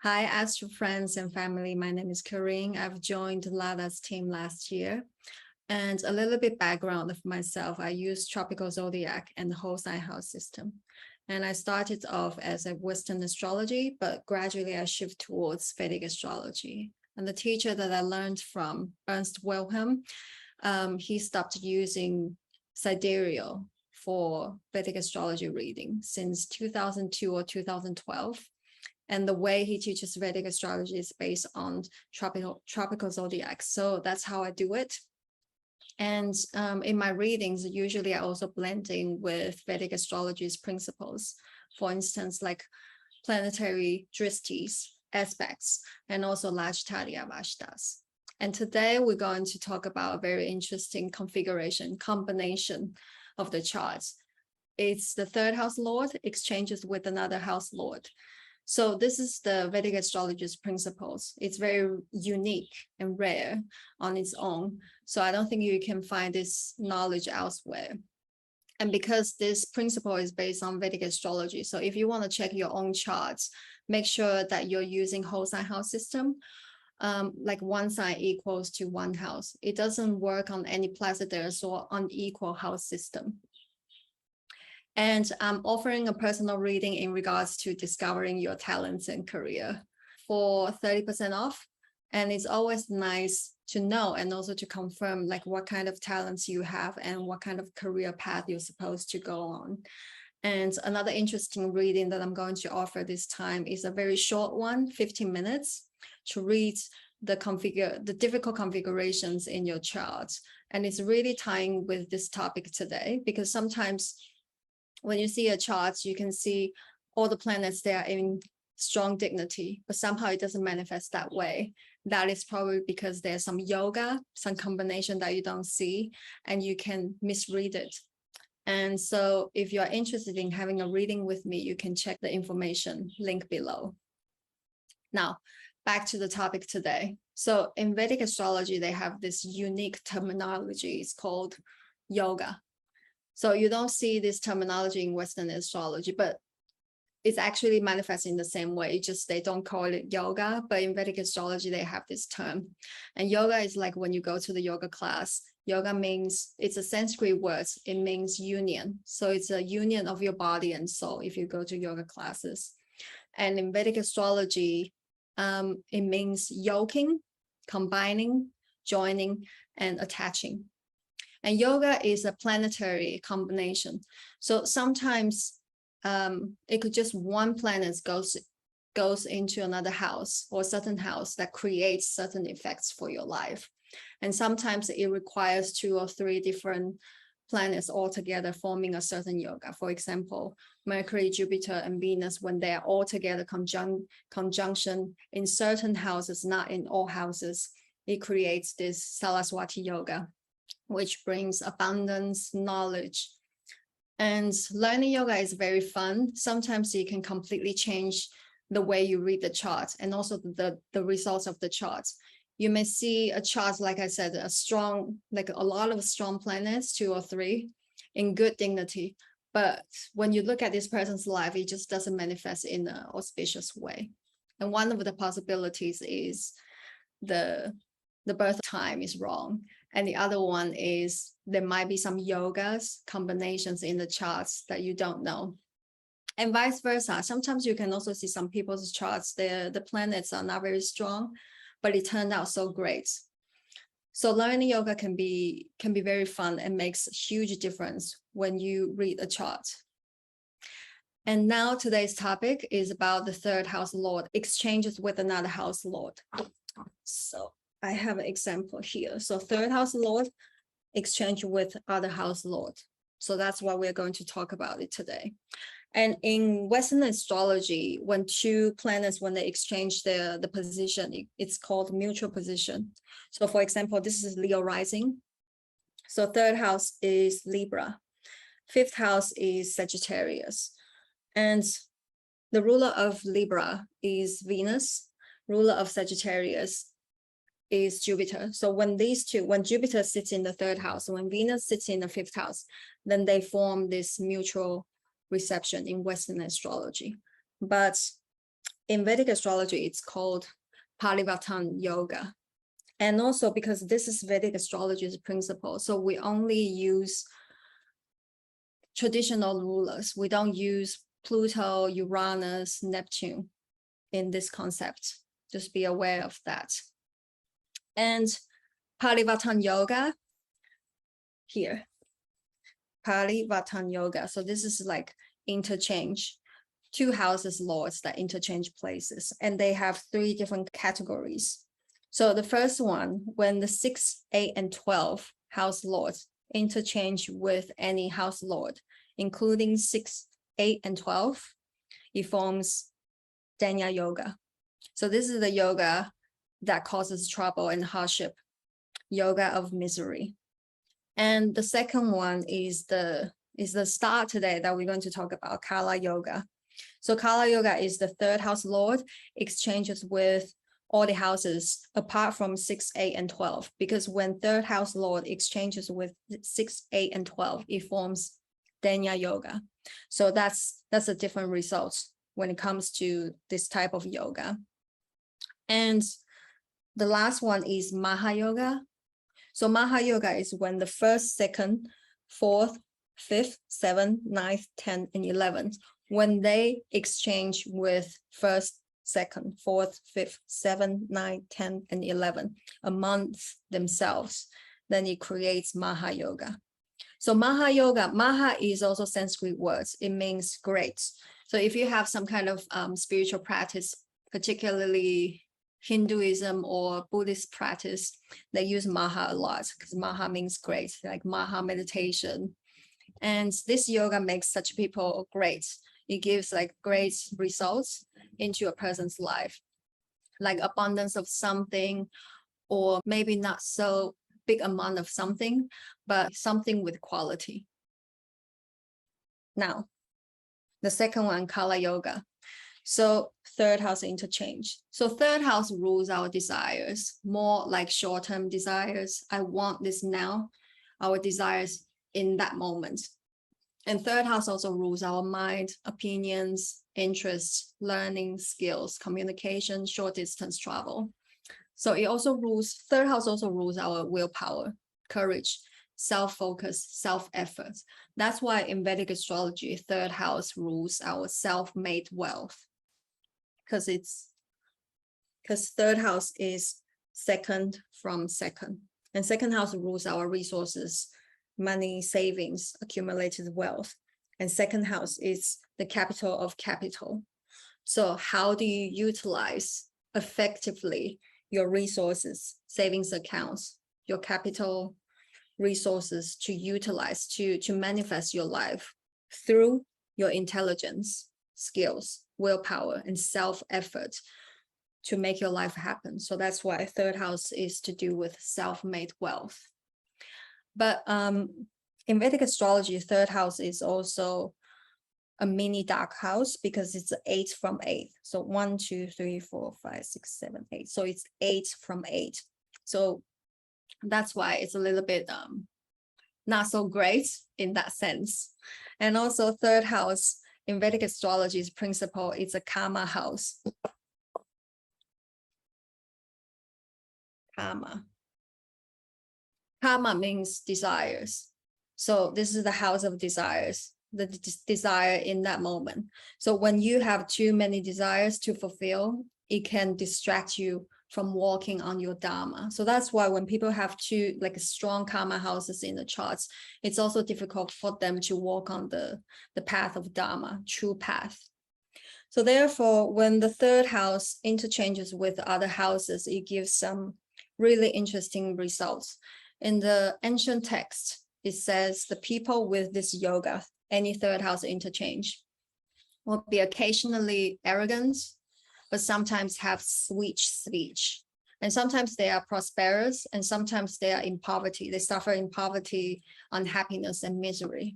Hi, Astro friends and family. My name is Carien. I've joined Lada's team last year. And a little bit background of myself. I use tropical zodiac and the whole sign house system. And I started off as a Western astrology, but gradually I shift towards Vedic astrology. And the teacher that I learned from, Ernst Wilhelm, he stopped using sidereal for Vedic astrology reading since 2002 or 2012. And the way he teaches Vedic astrology is based on tropical zodiac. So that's how I do it. And in my readings, usually I also blend in with Vedic astrology's principles. For instance, like planetary dristis, aspects, and also Lajtadya Vashtas. And today we're going to talk about a very interesting combination of the charts. It's the third house lord exchanges with another house lord. So this is the Vedic astrology's principles. It's very unique and rare on its own. So I don't think you can find this knowledge elsewhere. And because this principle is based on Vedic astrology, so if you want to check your own charts, make sure that you're using whole sign house system, like one sign equals to one house. It doesn't work on any placidus or unequal house system. And I'm offering a personal reading in regards to discovering your talents and career for 30% off. And it's always nice to know and also to confirm like what kind of talents you have and what kind of career path you're supposed to go on. And another interesting reading that I'm going to offer this time is a very short one, 15 minutes, to read the difficult configurations in your chart. And it's really tying with this topic today, because sometimes when you see a chart, you can see all the planets, they are in strong dignity, but somehow it doesn't manifest that way. That is probably because there's some yoga, some combination that you don't see, and you can misread it. And so if you're interested in having a reading with me, you can check the information link below. Now, back to the topic today. So in Vedic astrology, they have this unique terminology. It's called yoga. So you don't see this terminology in Western astrology, but it's actually manifesting in the same way, just they don't call it yoga, but in Vedic astrology, they have this term. And yoga is like when you go to the yoga class, yoga means, it's a Sanskrit word, it means union. So it's a union of your body and soul if you go to yoga classes. And in Vedic astrology, it means yoking, combining, joining, and attaching. And yoga is a planetary combination. So sometimes it could just one planet goes into another house or certain house that creates certain effects for your life. And sometimes it requires 2 or 3 different planets all together forming a certain yoga. For example, Mercury, Jupiter, and Venus, when they are all together conjunction in certain houses, not in all houses, it creates this Saraswati yoga, which brings abundance, knowledge. And learning yoga is very fun. Sometimes you can completely change the way you read the chart and also the results of the charts. You may see a chart, like I said, like a lot of strong planets, 2 or 3 in good dignity. But when you look at this person's life, it just doesn't manifest in an auspicious way. And one of the possibilities is the birth time is wrong. And the other one is there might be some yogas combinations in the charts that you don't know. And vice versa. Sometimes you can also see some people's charts, the planets are not very strong, but it turned out so great. So learning yoga can be very fun and makes a huge difference when you read a chart. And now today's topic is about the third house lord exchanges with another house lord. So I have an example here. So third house lord exchange with other house lord. So that's why we're going to talk about it today. And in Western astrology, when 2 planets, when they exchange the position, it's called mutual position. So for example, this is Leo rising. So third house is Libra. 5th house is Sagittarius. And the ruler of Libra is Venus. Ruler of Sagittarius is Jupiter. So when Jupiter sits in the 3rd house, when Venus sits in the 5th house, then they form this mutual reception in Western astrology. But in Vedic astrology, it's called Parivartan Yoga. And also because this is Vedic astrology's principle, so we only use traditional rulers. We don't use Pluto, Uranus, Neptune in this concept. Just be aware of that. And Parivartan Yoga here. Parivartan Yoga. So this is like interchange. 2 houses lords that interchange places, and they have 3 different categories. So the first one, when the 6, 8, and 12 house lords interchange with any house lord, including 6, 8, and 12, it forms Danya Yoga. So this is the yoga that causes trouble and hardship, yoga of misery. And the second one is the star today that we're going to talk about, Kala Yoga. So Kala Yoga is the 3rd house lord exchanges with all the houses apart from 6, 8, and 12, because when 3rd house lord exchanges with 6, 8, and 12, it forms Danya Yoga. So that's a different result when it comes to this type of yoga. And the last one is Maha Yoga. So Maha Yoga is when the 1st, 2nd, 4th, 5th, 7th, 9th, 10th, and 11th, when they exchange with 1st, 2nd, 4th, 5th, 7th, 9th, 10th, and 11th amongst themselves, then it creates Maha Yoga. So Maha Yoga, Maha is also Sanskrit words. It means great. So if you have some kind of spiritual practice, particularly Hinduism or Buddhist practice, they use Maha a lot because Maha means great, like Maha meditation. And this yoga makes such people great. It gives like great results into a person's life, like abundance of something, or maybe not so big amount of something, but something with quality. Now, the second one, Kala Yoga. So 3rd house interchange. So 3rd house rules our desires, more like short-term desires. I want this now, our desires in that moment. And 3rd house also rules our mind, opinions, interests, learning, skills, communication, short distance travel. So it also rules, 3rd house also rules our willpower, courage, self-focus, self-effort. That's why in Vedic astrology, 3rd house rules our self-made wealth. Because 3rd house is 2nd from 2nd. And 2nd house rules our resources, money, savings, accumulated wealth. And 2nd house is the capital of capital. So how do you utilize effectively your resources, savings accounts, your capital resources to utilize, to manifest your life through your intelligence, skills, willpower, and self-effort to make your life happen. So that's why 3rd house is to do with self-made wealth. But in Vedic astrology, 3rd house is also a mini dark house because it's 8 from 8. So 1, 2, 3, 4, 5, 6, 7, 8. So it's 8 from 8. So that's why it's a little bit not so great in that sense. And also 3rd house in Vedic astrology's principle, it's a karma house. Karma means desires. So this is the house of desires, the desire in that moment. So when you have too many desires to fulfill, it can distract you from walking on your dharma. So that's why when people have two like strong karma houses in the charts, it's also difficult for them to walk on the path of dharma, true path. So therefore, when the 3rd house interchanges with other houses, it gives some really interesting results. In the ancient text, it says the people with this yoga, any 3rd house interchange, will be occasionally arrogant, but sometimes have sweet speech. And sometimes they are prosperous, and sometimes they are in poverty. They suffer in poverty, unhappiness, and misery.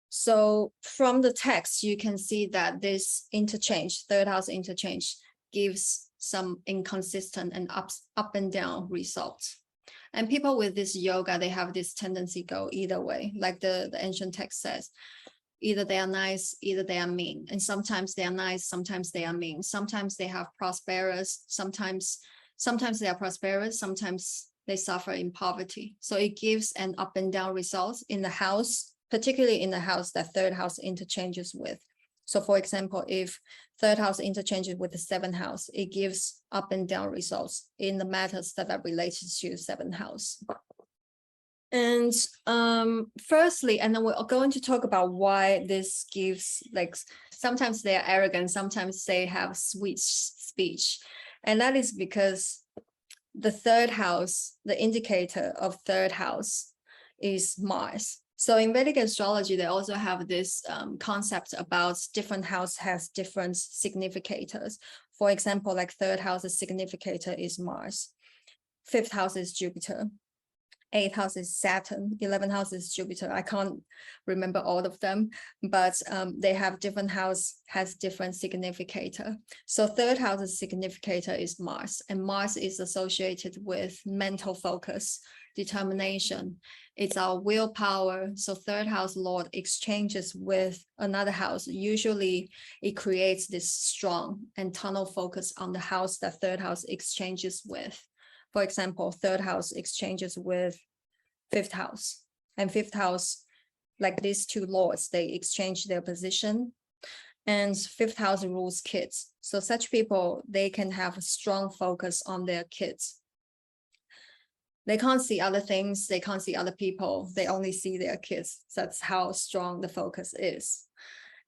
So from the text, you can see that this interchange, 3rd house interchange, gives some inconsistent and up and down results. And people with this yoga, they have this tendency go either way, like the ancient text says. Either they are nice, either they are mean. And sometimes they are nice, sometimes they are mean. Sometimes they have prosperous, sometimes they are prosperous, sometimes they suffer in poverty. So it gives an up and down results in the house, particularly in the house that third house interchanges with. So for example, if third house interchanges with the seventh house, it gives up and down results in the matters that are related to seventh house. And firstly, and then we're going to talk about why this gives, like, sometimes they are arrogant, sometimes they have sweet speech. And that is because the third house, the indicator of third house is Mars. So in Vedic astrology, they also have this concept about different house has different significators. For example, like third house's significator is Mars. Fifth house is Jupiter. Eighth house is Saturn. 11th house is Jupiter. I can't remember all of them, but they have different house has different significator. So third house's significator is Mars, and Mars is associated with mental focus, determination. It's our willpower. So third house Lord exchanges with another house. Usually it creates this strong and tunnel focus on the house that third house exchanges with. For example, third house exchanges with fifth house, and fifth house, like these two lords, they exchange their position, and fifth house rules kids. So such people, they can have a strong focus on their kids. They can't see other things, they can't see other people, they only see their kids. That's how strong the focus is.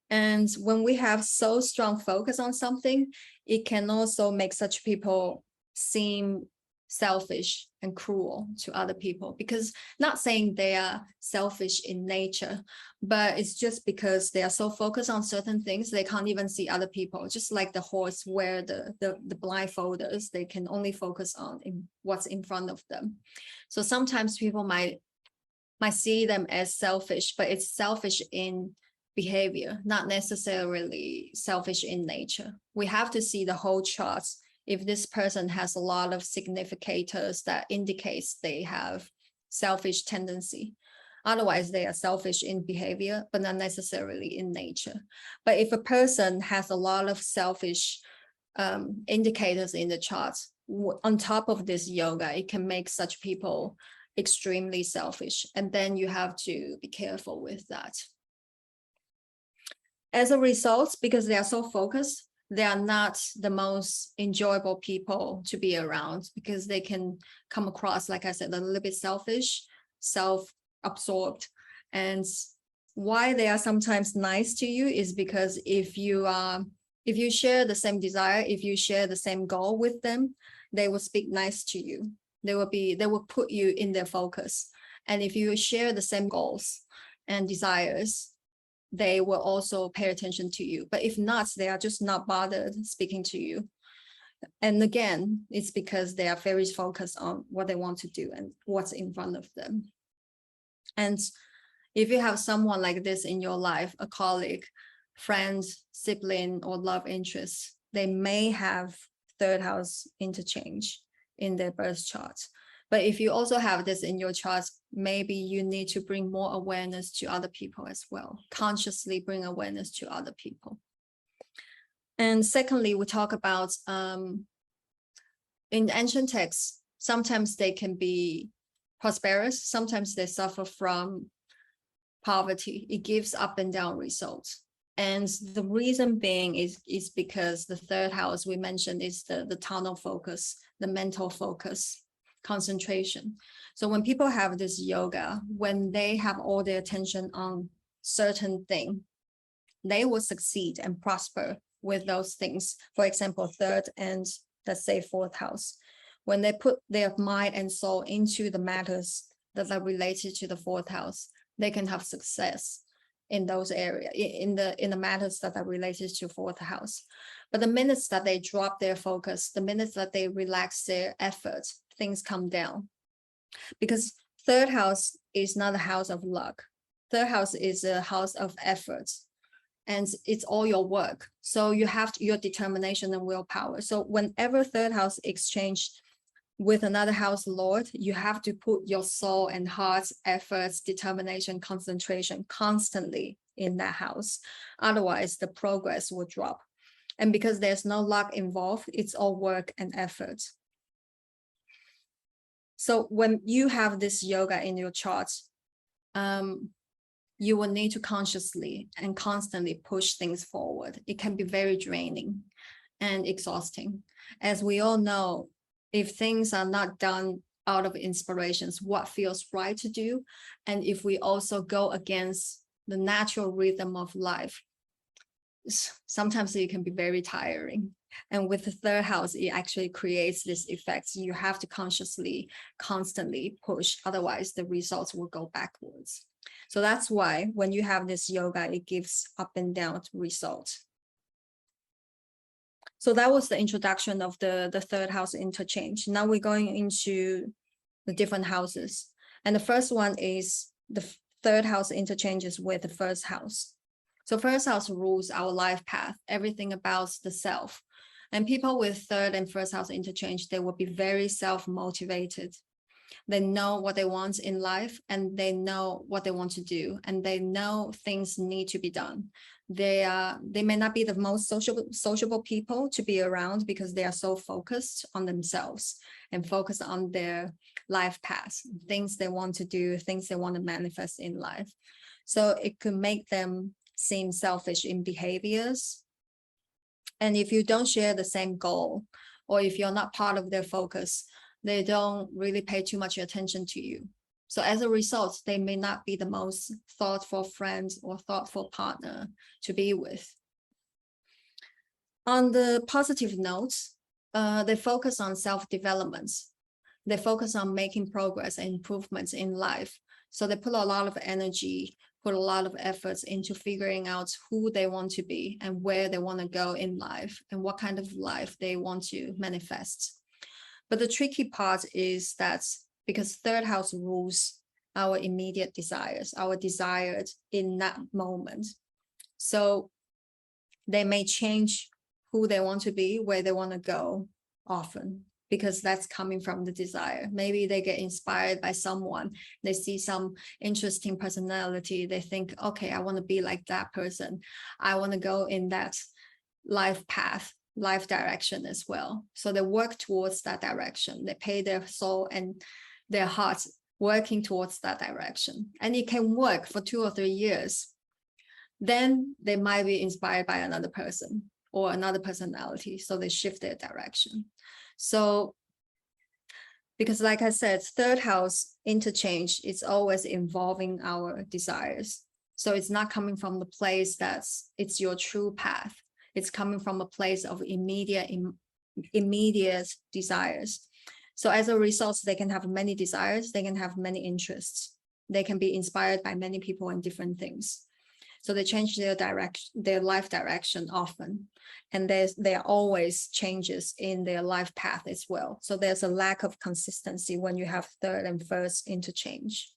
And when we have so strong focus on something, it can also make such people seem selfish and cruel to other people, because not saying they are selfish in nature, but it's just because they are so focused on certain things, they can't even see other people. Just like the horse wear the blindfolders, they can only focus on what's in front of them. So sometimes people might see them as selfish, but it's selfish in behavior, not necessarily selfish in nature. We have to see the whole chart. If this person has a lot of significators that indicates they have selfish tendency. Otherwise, they are selfish in behavior, but not necessarily in nature. But if a person has a lot of selfish indicators in the chart, on top of this yoga, it can make such people extremely selfish. And then you have to be careful with that. As a result, because they are so focused, they are not the most enjoyable people to be around, because they can come across, like I said, a little bit selfish, self-absorbed. And why they are sometimes nice to you is because if you share the same desire, if you share the same goal with them, they will speak nice to you. They will put you in their focus. And if you share the same goals and desires, they will also pay attention to you. But if not, they are just not bothered speaking to you. And again, it's because they are very focused on what they want to do and what's in front of them. And if you have someone like this in your life, a colleague, friend, sibling, or love interest, they may have third house interchange in their birth chart. But if you also have this in your chart, maybe you need to bring more awareness to other people as well. Consciously bring awareness to other people. And secondly, we talk about in ancient texts, sometimes they can be prosperous, sometimes they suffer from poverty. It gives up and down results. And the reason being is because the third house we mentioned is the tunnel focus, the mental focus, concentration. So when people have this yoga, when they have all their attention on certain thing, they will succeed and prosper with those things. For example, third and let's say fourth house, when they put their mind and soul into the matters that are related to the fourth house, they can have success in those areas, in the matters that are related to fourth house. But the minutes that they drop their focus, the minutes that they relax their effort, things come down. Because third house is not a house of luck. Third house is a house of effort, and it's all your work. So you have your determination and willpower. So whenever third house exchange with another house lord, you have to put your soul and heart, efforts, determination, concentration constantly in that house. Otherwise, the progress will drop. And because there's no luck involved, it's all work and effort. So when you have this yoga in your chart, you will need to consciously and constantly push things forward. It can be very draining and exhausting. As we all know, if things are not done out of inspirations, what feels right to do, and if we also go against the natural rhythm of life, sometimes it can be very tiring. And with the third house, it actually creates this effect. You have to consciously, constantly push, otherwise the results will go backwards. So that's why when you have this yoga, it gives up and down results. So that was the introduction of the third house interchange. Now we're going into the different houses. And the first one is the third house interchanges with the first house. So first house rules our life path, everything about the self. And people with third and first house interchange, they will be very self-motivated. They know what they want in life, and they know what they want to do, and they know things need to be done. They may not be the most sociable people to be around because they are so focused on themselves and focused on their life path, things they want to do, things they want to manifest in life. So it could make them seem selfish in behaviors. And if you don't share the same goal, or if you're not part of their focus, they don't really pay too much attention to you. So as a result, they may not be the most thoughtful friend or thoughtful partner to be with. On the positive notes, they focus on self-development. They focus on making progress and improvements in life. So they put a lot of energy, put a lot of efforts into figuring out who they want to be and where they want to go in life and what kind of life they want to manifest. But the tricky part is that because third house rules our immediate desires, our desires in that moment. So they may change who they want to be, where they want to go often, because that's coming from the desire. Maybe they get inspired by someone, they see some interesting personality, they think, okay, I want to be like that person. I want to go in that life path, life direction as well. So they work towards that direction. They pay their soul and their hearts working towards that direction. And it can work for 2 or 3 years. Then they might be inspired by another person or another personality. So they shift their direction. So, because like I said, third house interchange is always involving our desires. So it's not coming from the place that's it's your true path. It's coming from a place of immediate desires. So as a result, they can have many desires, they can have many interests. They can be inspired by many people and different things. So they change their direction, their life direction often. And there are always changes in their life path as well. So there's a lack of consistency when you have third and first interchange.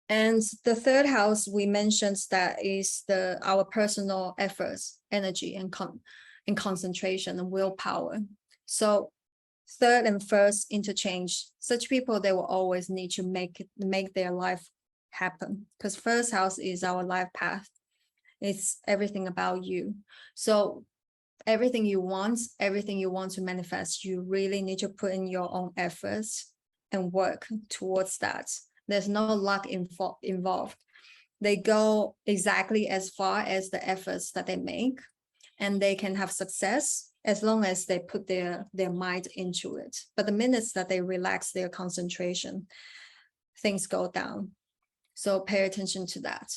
And the third house we mentioned that is our personal efforts, energy, and concentration and willpower. So third and first interchange, such people, they will always need to make their life happen, because first house is our life path. It's everything about you. So everything you want to manifest, you really need to put in your own efforts and work towards that. There's no luck involved. They go exactly as far as the efforts that they make, and they can have success as long as they put their mind into it. But the minutes that they relax their concentration, things go down. So pay attention to that.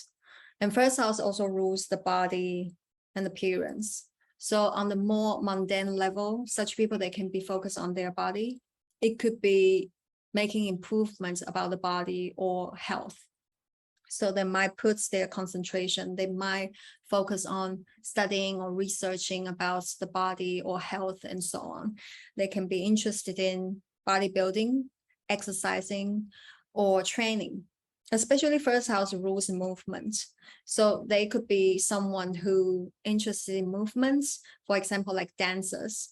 And first house also rules the body and appearance. So on the more mundane level, such people, they can be focused on their body. It could be making improvements about the body or health. So they might put their concentration, they might focus on studying or researching about the body or health and so on. They can be interested in bodybuilding, exercising, or training. Especially first house rules movement. So they could be someone who interested in movements, for example, like dancers.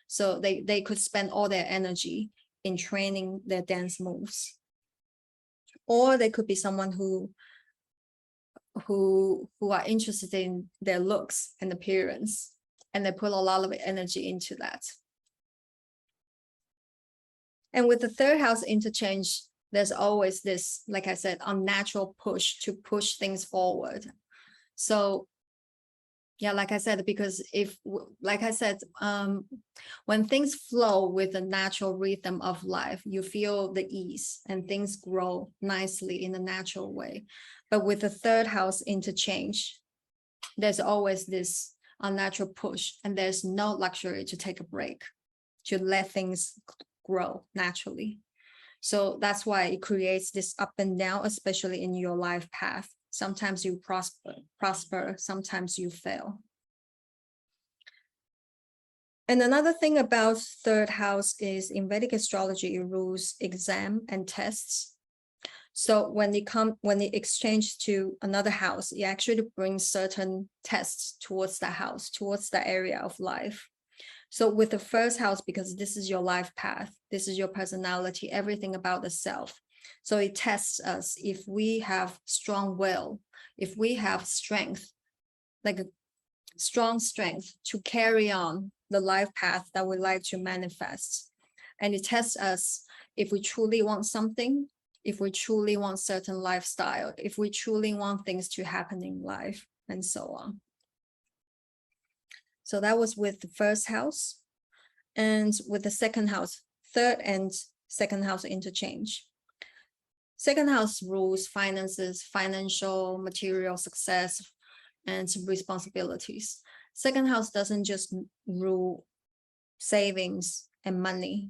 So they could spend all their energy in training their dance moves. Or they could be someone who who are interested in their looks and appearance, and they put a lot of energy into that. And with the third house interchange, there's always this, like I said, unnatural push to push things forward. So yeah, like I said, because when things flow with the natural rhythm of life, you feel the ease and things grow nicely in a natural way. But with the third house interchange, there's always this unnatural push, and there's no luxury to take a break, to let things grow naturally. So that's why it creates this up and down, especially in your life path. Sometimes you prosper, sometimes you fail. And another thing about third house is in Vedic astrology, it rules exam and tests. So when it exchanges to another house, it actually brings certain tests towards that house, towards that area of life. So with the first house, because this is your life path, this is your personality, everything about the self. So it tests us if we have strong will, if we have strength, like a strong strength to carry on the life path that we like to manifest. And it tests us if we truly want something, if we truly want certain lifestyle, if we truly want things to happen in life, and so on. So that was with the first house. And with the second house, third and second house interchange. Second house rules finances, financial, material success, and responsibilities. Second house doesn't just rule savings and money,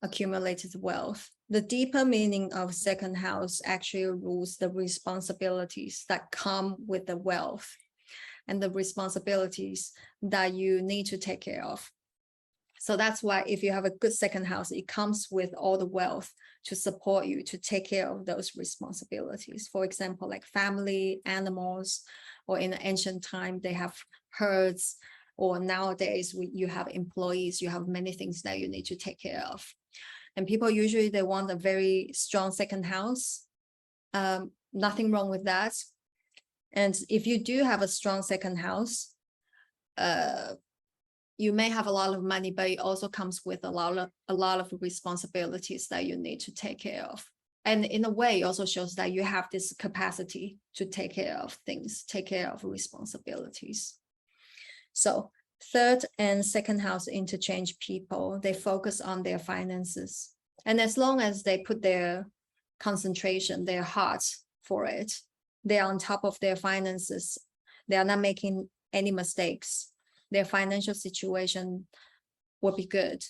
accumulated wealth. The deeper meaning of second house actually rules the responsibilities that come with the wealth and the responsibilities that you need to take care of. So that's why if you have a good second house, it comes with all the wealth to support you to take care of those responsibilities. For example, like family, animals, or in the ancient time, they have herds, or nowadays you have employees, you have many things that you need to take care of. And people usually, they want a very strong second house. Nothing wrong with that. And if you do have a strong second house, you may have a lot of money, but it also comes with a lot of responsibilities that you need to take care of. And in a way, it also shows that you have this capacity to take care of things, take care of responsibilities. So third and second house interchange people, they focus on their finances. And as long as they put their concentration, their heart for it, they're on top of their finances, they are not making any mistakes, their financial situation will be good.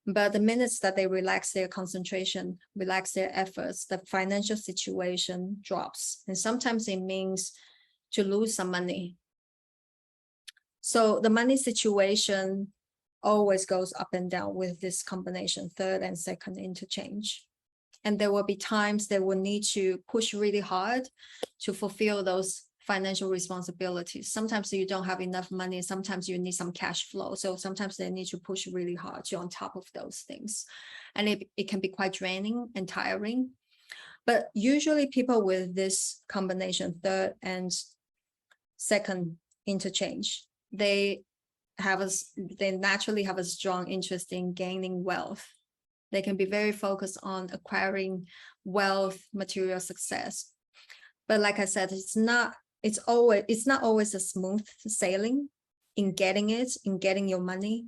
But the minutes that they relax their concentration, relax their efforts, the financial situation drops. And sometimes it means to lose some money. So the money situation always goes up and down with this combination, third and second interchange. And there will be times they will need to push really hard to fulfill those financial responsibilities. Sometimes you don't have enough money. Sometimes you need some cash flow. So sometimes they need to push really hard to on top of those things. And it can be quite draining and tiring. But usually people with this combination, third and second interchange, they naturally have a strong interest in gaining wealth. They can be very focused on acquiring wealth, material success. But like I said, it's not always a smooth sailing in getting it, in getting your money.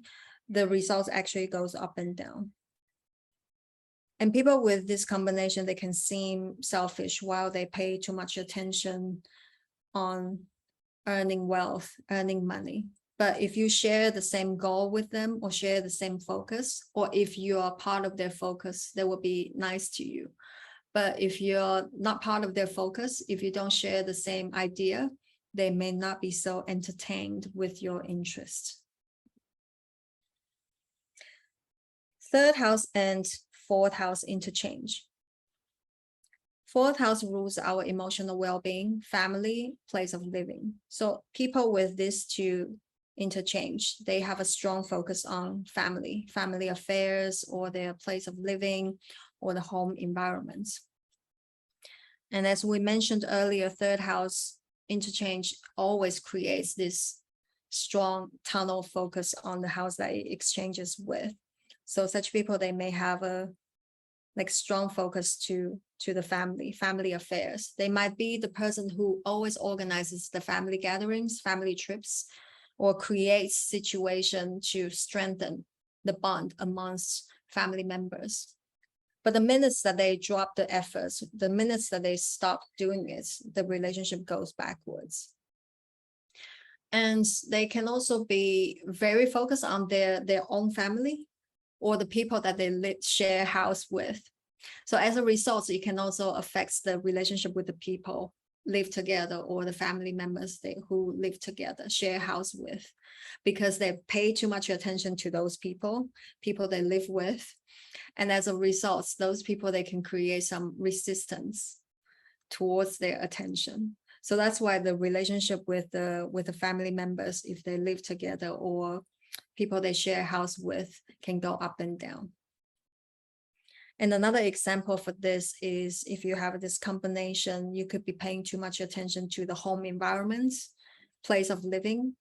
The results actually goes up and down. And people with this combination, they can seem selfish while they pay too much attention on earning wealth, earning money. But if you share the same goal with them or share the same focus, or if you are part of their focus, they will be nice to you. But if you're not part of their focus, if you don't share the same idea, they may not be so entertained with your interest. Third house and fourth house interchange. Fourth house rules our emotional well-being, family, place of living. So people with these two interchange, they have a strong focus on family affairs, or their place of living, or the home environment. And as we mentioned earlier, third house interchange always creates this strong tunnel focus on the house that it exchanges with. So such people, they may have a strong focus to the family affairs. They might be the person who always organizes the family gatherings, family trips, or creates situation to strengthen the bond amongst family members. But the minutes that they drop the efforts, the minutes that they stop doing it, the relationship goes backwards. And they can also be very focused on their own family or the people that they share house with. So as a result, it can also affect the relationship with the people live together, or the family members who live together, share house with, because they pay too much attention to those people they live with. And as a result, those people, they can create some resistance towards their attention. So that's why the relationship with the family members, if they live together, or people they share house with, can go up and down. And another example for this is if you have this combination, you could be paying too much attention to the home environment, place of living.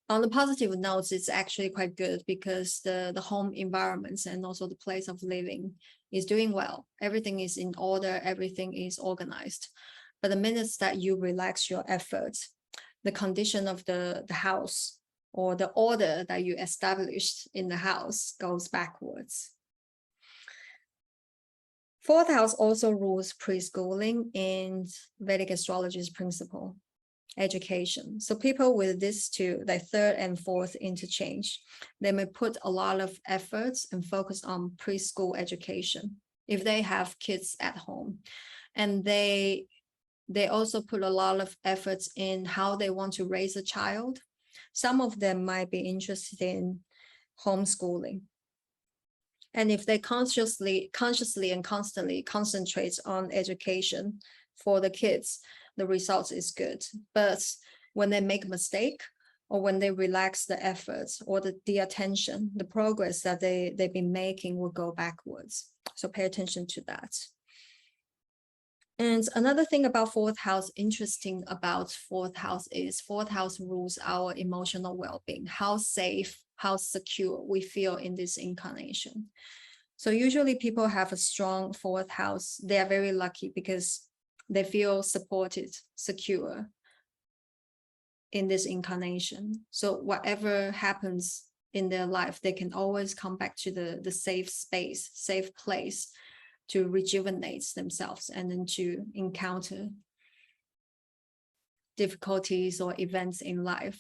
On the positive notes, it's actually quite good because the home environments and also the place of living is doing well. Everything is in order, everything is organized. But the minutes that you relax your efforts, the condition of the house or the order that you established in the house goes backwards. Fourth house also rules preschooling in Vedic astrology's principle, education. So people with this two, like third and fourth interchange, they may put a lot of efforts and focus on preschool education if they have kids at home. And they also put a lot of efforts in how they want to raise a child. Some of them might be interested in homeschooling. And if they consciously and constantly concentrate on education for the kids, the result is good. But when they make a mistake, or when they relax the efforts or the attention, the progress that they've been making will go backwards. So pay attention to that. And another thing about fourth house, interesting about fourth house, is fourth house rules our emotional well-being, how safe, how secure we feel in this incarnation. So usually people have a strong fourth house. They are very lucky because they feel supported, secure in this incarnation. So whatever happens in their life, they can always come back to the safe space, safe place to rejuvenate themselves and then to encounter difficulties or events in life.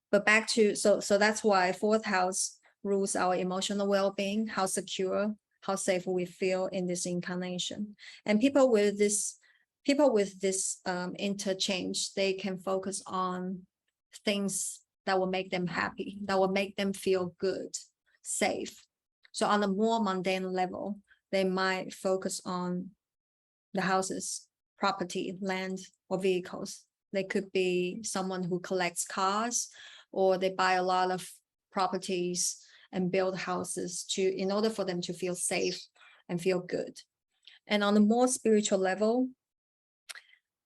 But back to, so that's why fourth house rules our emotional well-being, how secure, how safe we feel in this incarnation. And people with this interchange, they can focus on things that will make them happy, that will make them feel good, safe. So on a more mundane level, they might focus on the houses, property, land, or vehicles. They could be someone who collects cars, or they buy a lot of properties and build houses in order for them to feel safe and feel good. And on a more spiritual level,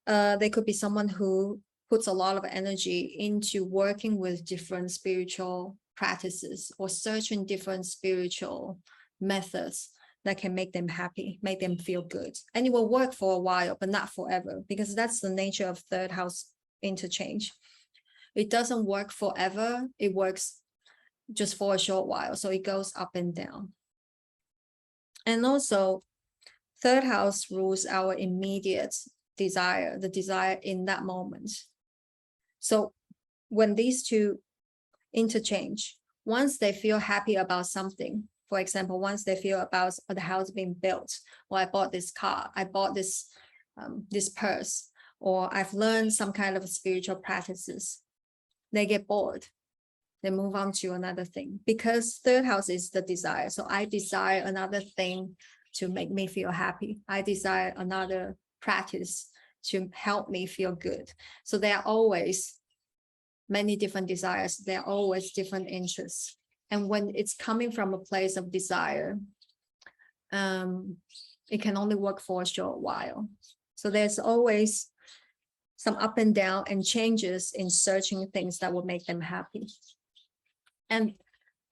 they could be someone who puts a lot of energy into working with different spiritual practices or searching different spiritual methods that can make them happy, make them feel good. And it will work for a while, but not forever, because that's the nature of third house interchange. It doesn't work forever. It works just for a short while. So it goes up and down. And also, third house rules our immediate desire, the desire in that moment. So when these two interchange, once they feel happy about something, for example, once they feel about the house being built, or I bought this car, I bought this purse, or I've learned some kind of spiritual practices, they get bored. They move on to another thing, because third house is the desire. So I desire another thing to make me feel happy. I desire another practice to help me feel good. So there are always many different desires. There are always different interests. And when it's coming from a place of desire, it can only work for a short while. So there's always some up and down and changes in searching things that will make them happy. And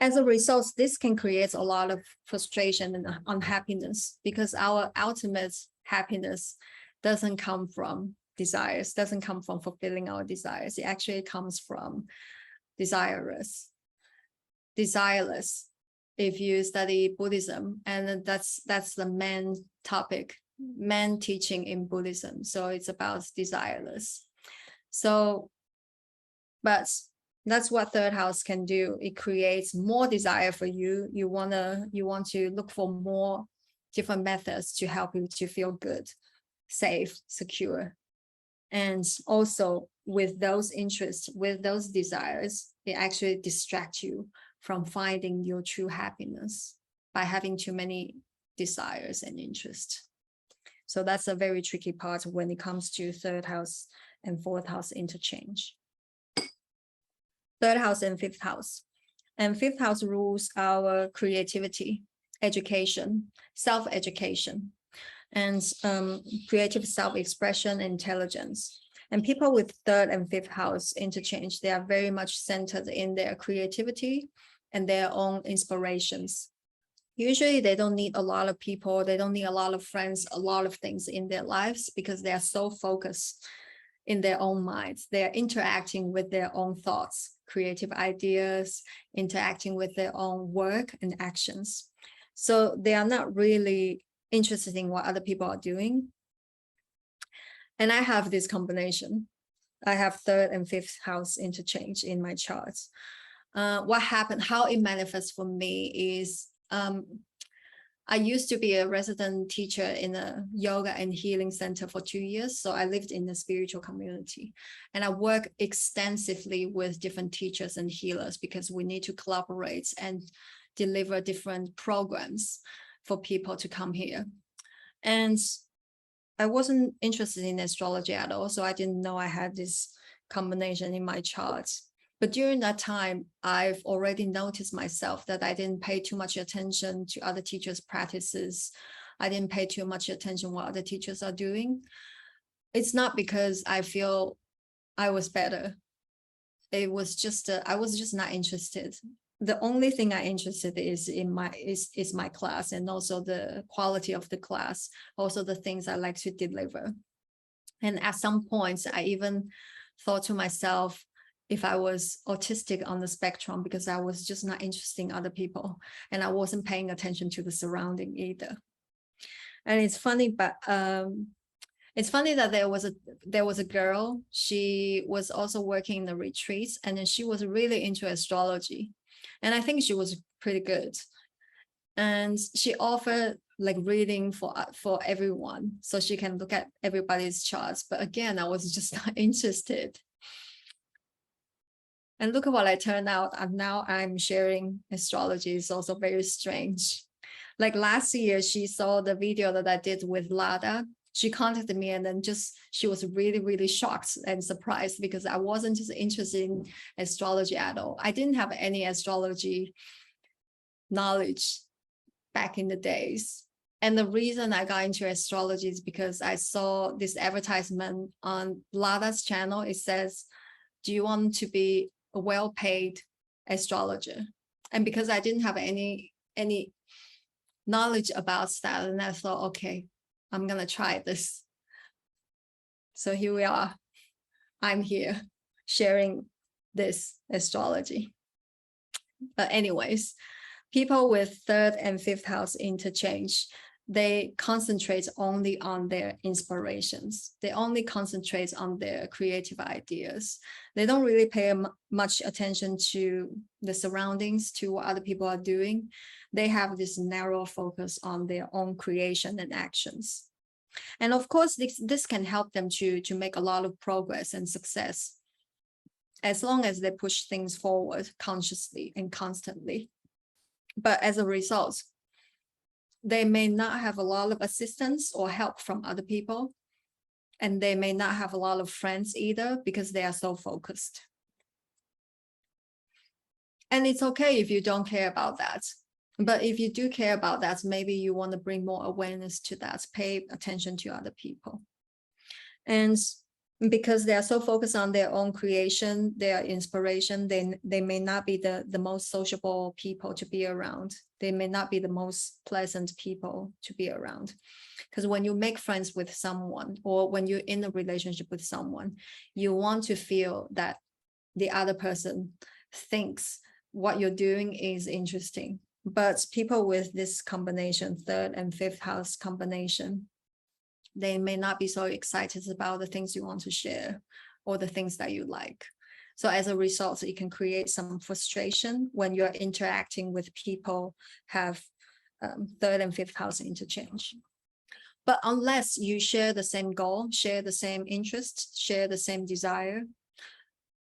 as a result, this can create a lot of frustration and unhappiness, because our ultimate happiness doesn't come from desires, doesn't come from fulfilling our desires. It actually comes from desireless. If you study Buddhism, and that's the main topic, main teaching in Buddhism. So it's about desireless. So, but that's what third house can do. It creates more desire for you. You want to look for more different methods to help you to feel good, safe, secure. And also with those interests, with those desires, it actually distracts you from finding your true happiness by having too many desires and interests. So that's a very tricky part when it comes to third house and fourth house interchange. Third house and fifth house. And fifth house rules our creativity, education, self-education, and creative self-expression, intelligence. And people with third and fifth house interchange, they are very much centered in their creativity and their own inspirations. Usually they don't need a lot of people, they don't need a lot of friends, a lot of things in their lives, because they are so focused in their own minds. They are interacting with their own thoughts, creative ideas, interacting with their own work and actions. So they are not really interested in what other people are doing. And I have this combination. I have third and fifth house interchange in my charts. What happened, how it manifests for me is, I used to be a resident teacher in a yoga and healing center for 2 years. So I lived in the spiritual community, and I work extensively with different teachers and healers, because we need to collaborate and deliver different programs for people to come here. And I wasn't interested in astrology at all, so I didn't know I had this combination in my charts. But during that time, I've already noticed myself that I didn't pay too much attention to other teachers' practices. I didn't pay too much attention what other teachers are doing. It's not because I feel I was better. It was just, I was just not interested. The only thing I'm interested is in my class, and also the quality of the class, also the things I like to deliver. And at some points, I even thought to myself, if I was autistic on the spectrum, because I was just not interested in other people, and I wasn't paying attention to the surrounding either. And it's funny, but it's funny that there was a girl. She was also working in the retreats, and then she was really into astrology, and I think she was pretty good. And she offered like reading for everyone, so she can look at everybody's charts. But again, I was just not interested. And look at what I turned out. And now I'm sharing astrology. It's also very strange. Like last year, she saw the video that I did with Lada. She contacted me, and then she was really, really shocked and surprised, because I wasn't just interested in astrology at all. I didn't have any astrology knowledge back in the days. And the reason I got into astrology is because I saw this advertisement on Lada's channel. It says, do you want to be a well-paid astrologer? And because I didn't have any knowledge about that, and I thought, okay, I'm gonna try this. So here we are. I'm here sharing this astrology. But anyways, people with third and fifth house interchange, they concentrate only on their inspirations. They only concentrate on their creative ideas. They don't really pay much attention to the surroundings, to what other people are doing. They have this narrow focus on their own creation and actions. And of course, this can help them to make a lot of progress and success, as long as they push things forward consciously and constantly. But as a result, they may not have a lot of assistance or help from other people. And they may not have a lot of friends either, because they are so focused. And it's okay if you don't care about that. But if you do care about that, maybe you want to bring more awareness to that, pay attention to other people. And because they are so focused on their own creation, their inspiration, they may not be the most sociable people to be around. They may not be the most pleasant people to be around. Because when you make friends with someone, or when you're in a relationship with someone, you want to feel that the other person thinks what you're doing is interesting. But people with this combination, third and fifth house combination, they may not be so excited about the things you want to share or the things that you like. So as a result, it can create some frustration when you're interacting with people have third and fifth house interchange. But unless you share the same goal, share the same interests, share the same desire,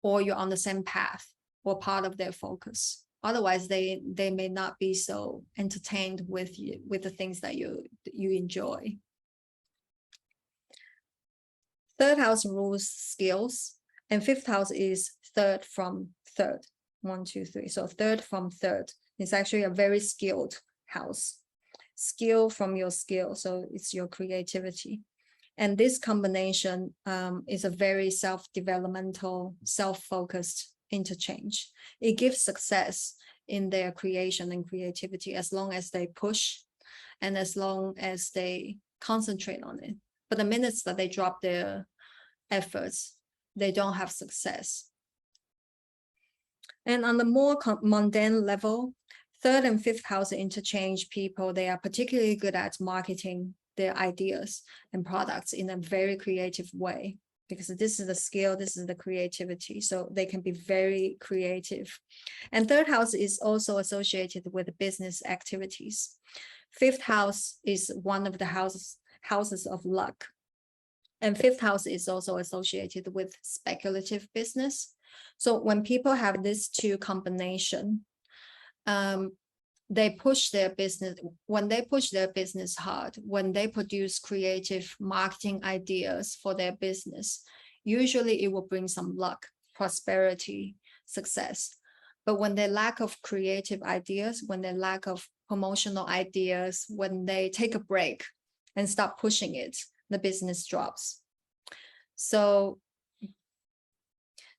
or you're on the same path or part of their focus, otherwise they may not be so entertained with you, with the things that you enjoy. Third house rules skills, and fifth house is third from third. 1, 2, 3. So third from third is actually a very skilled house. Skill from your skill, so it's your creativity. And this combination is a very self-developmental, self-focused interchange. It gives success in their creation and creativity as long as they push and as long as they concentrate on it. But the minutes that they drop their efforts, they don't have success. And on the more mundane level, third and fifth house interchange people, they are particularly good at marketing their ideas and products in a very creative way, because this is the skill, this is the creativity. So they can be very creative. And third house is also associated with business activities. Fifth house is one of the houses of luck. And fifth house is also associated with speculative business. So when people have these two combination, they push their business. When they push their business hard, when they produce creative marketing ideas for their business, usually it will bring some luck, prosperity, success. But when they lack of creative ideas, when they lack of promotional ideas, when they take a break and stop pushing it, the business drops. So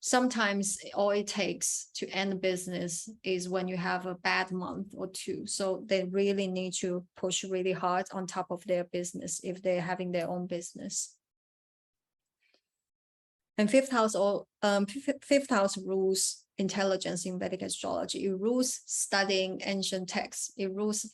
sometimes all it takes to end a business is when you have a bad month or two. So they really need to push really hard on top of their business if they're having their own business. And fifth house rules intelligence in Vedic astrology. It rules studying ancient texts. It rules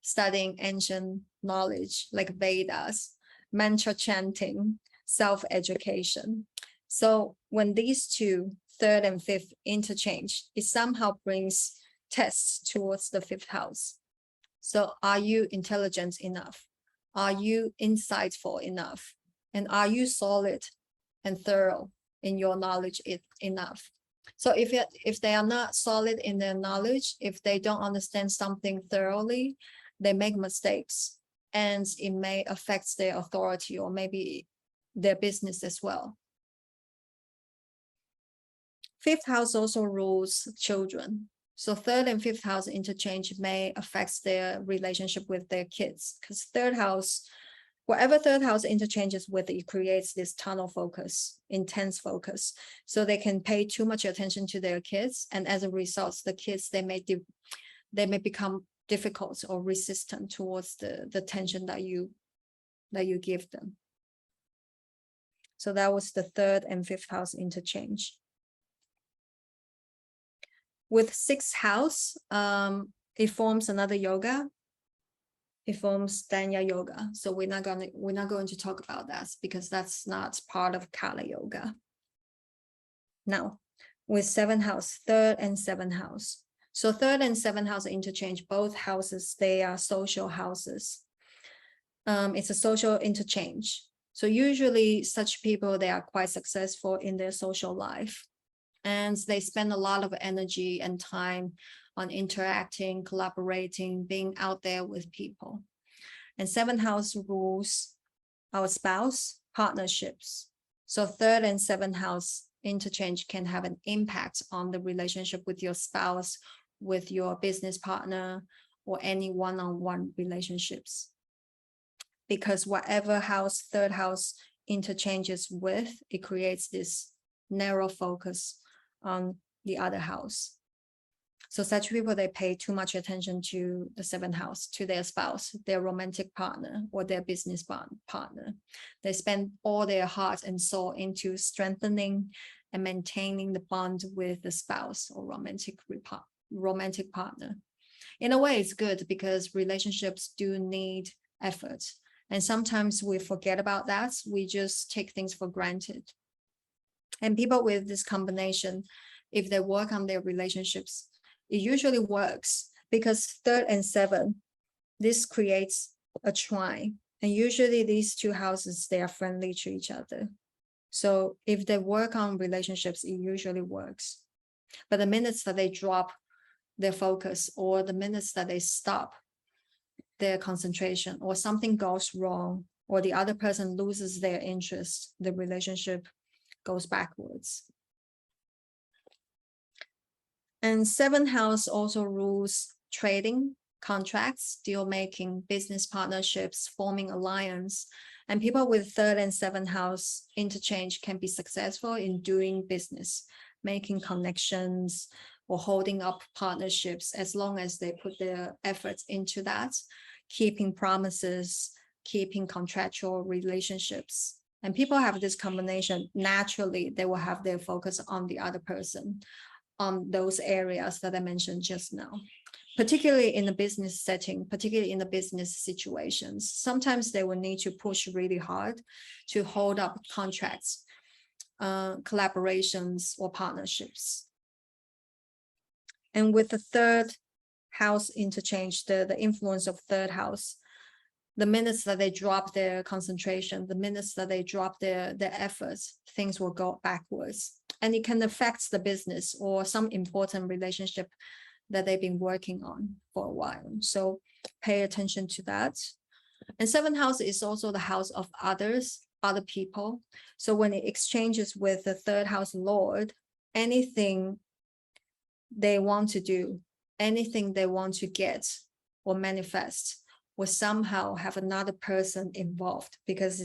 studying ancient knowledge like Vedas, mantra chanting, self-education. So when these two, third and fifth, interchange, it somehow brings tests towards the fifth house. So are you intelligent enough? Are you insightful enough? And are you solid and thorough in your knowledge enough? So if they are not solid in their knowledge, if they don't understand something thoroughly, they make mistakes, and it may affect their authority or maybe their business as well. Fifth house also rules children. So third and fifth house interchange may affect their relationship with their kids, because third house, whatever third house interchanges with, it creates this tunnel focus, intense focus. So they can pay too much attention to their kids, and as a result, the kids, they may become difficult or resistant towards the attention that you give them. So that was the third and fifth house interchange. With sixth house, it forms another yoga. It forms Danya yoga. So we're not going to talk about that because that's not part of Kala yoga. Now, with seventh house, third and seventh house. So third and seventh house interchange, both houses, they are social houses. It's a social interchange. So usually such people, they are quite successful in their social life, and they spend a lot of energy and time on interacting, collaborating, being out there with people. And seventh house rules our spouse, partnerships. So third and seventh house interchange can have an impact on the relationship with your spouse, with your business partner, or any one-on-one relationships. Because whatever house, third house interchanges with, it creates this narrow focus on the other house. So such people, they pay too much attention to the seventh house, to their spouse, their romantic partner, or their business partner. They spend all their heart and soul into strengthening and maintaining the bond with the spouse or romantic partner. In a way, it's good because relationships do need effort. And sometimes we forget about that. We just take things for granted. And people with this combination, if they work on their relationships, it usually works because 3rd and 7th, this creates a trine. And usually these two houses, they are friendly to each other. So if they work on relationships, it usually works. But the minutes that they drop their focus, or the minutes that they stop their concentration, or something goes wrong, or the other person loses their interest, the relationship goes backwards. And 7th house also rules trading, contracts, deal making, business partnerships, forming alliance. And people with 3rd and 7th house interchange can be successful in doing business, making connections, or holding up partnerships, as long as they put their efforts into that, keeping promises, keeping contractual relationships. And people have this combination, naturally, they will have their focus on the other person, on those areas that I mentioned just now, particularly in the business setting, particularly in the business situations. Sometimes they will need to push really hard to hold up contracts, collaborations, or partnerships. And with the 3rd house interchange, the influence of 3rd house, the minutes that they drop their concentration, the minutes that they drop their efforts, things will go backwards. And it can affect the business or some important relationship that they've been working on for a while. So pay attention to that. And 7th house is also the house of others, other people. So when it exchanges with the 3rd house lord, anything they want to do, anything they want to get or manifest, will somehow have another person involved, because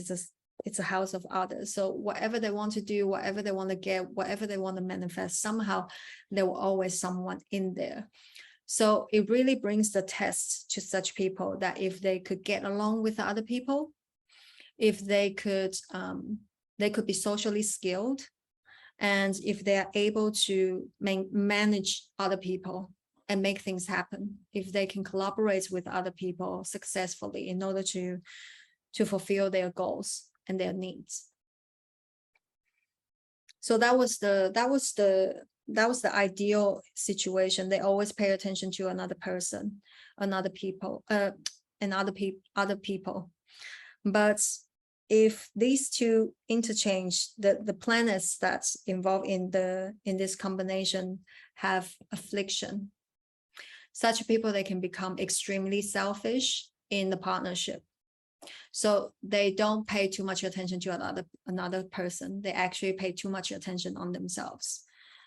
it's a house of others. So whatever they want to do, whatever they want to get, whatever they want to manifest, somehow there will always someone in there. So it really brings the test to such people, that if they could get along with other people, if they could be socially skilled, and if they are able to manage other people and make things happen, if they can collaborate with other people successfully in order to fulfill their goals and their needs. So that was the ideal situation. They always pay attention to another person, other people. But if these two interchange, the planets that's involved in this combination have affliction, such people, they can become extremely selfish in the partnership. So they don't pay too much attention to another person. They actually pay too much attention on themselves.